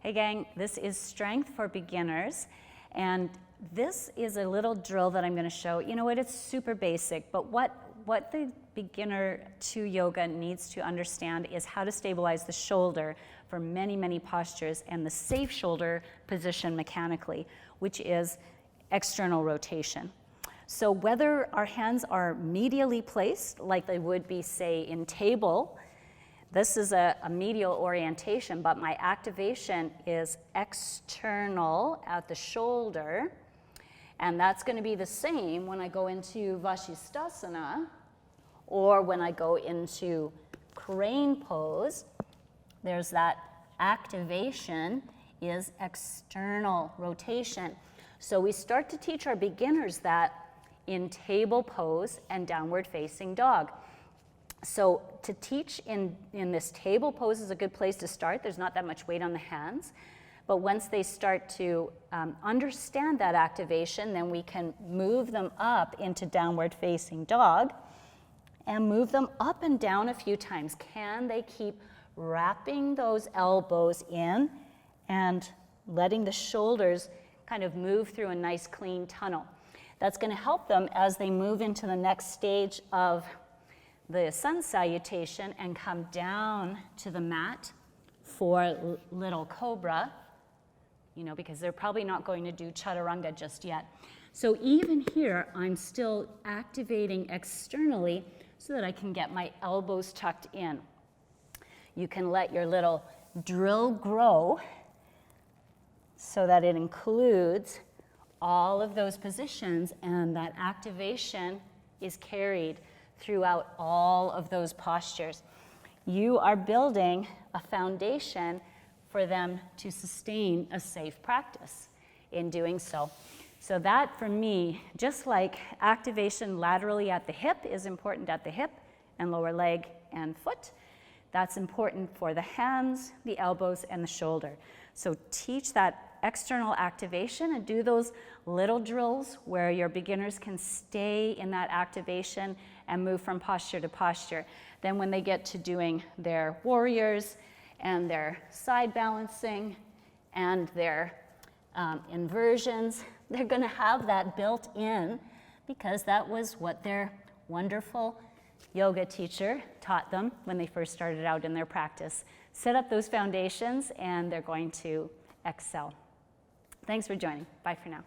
Hey gang, this is Strength for Beginners, and this is a little drill that I'm going to show. You know what, it's super basic, but what the beginner to yoga needs to understand is how to stabilize the shoulder for many, many postures and the safe shoulder position mechanically, which is external rotation. So whether our hands are medially placed, like they would be, say, in table, this is a medial orientation, but my activation is external at the shoulder, and that's going to be the same when I go into Vashisthasana or when I go into crane pose. There's that activation is external rotation. So we start to teach our beginners that in table pose and downward facing dog. So to teach in this table pose is a good place to start. There's not that much weight on the hands. But once they start to understand that activation, then we can move them up into downward facing dog and move them up and down a few times. Can they keep wrapping those elbows in and letting the shoulders kind of move through a nice clean tunnel? That's going to help them as they move into the next stage of the sun salutation and come down to the mat for little cobra, you know, because they're probably not going to do chaturanga just yet. So even here, I'm still activating externally so that I can get my elbows tucked in. You can let your little drill grow so that it includes all of those positions, and that activation is carried throughout all of those postures. You are building a foundation for them to sustain a safe practice in doing so. So that, for me, just like activation laterally at the hip is important at the hip and lower leg and foot, that's important for the hands, the elbows, and the shoulder. So teach that external activation and do those little drills where your beginners can stay in that activation and move from posture to posture. Then when they get to doing their warriors and their side balancing and their inversions, they're going to have that built in because that was what their wonderful yoga teacher taught them when they first started out in their practice. Set up those foundations and they're going to excel. Thanks for joining. Bye for now.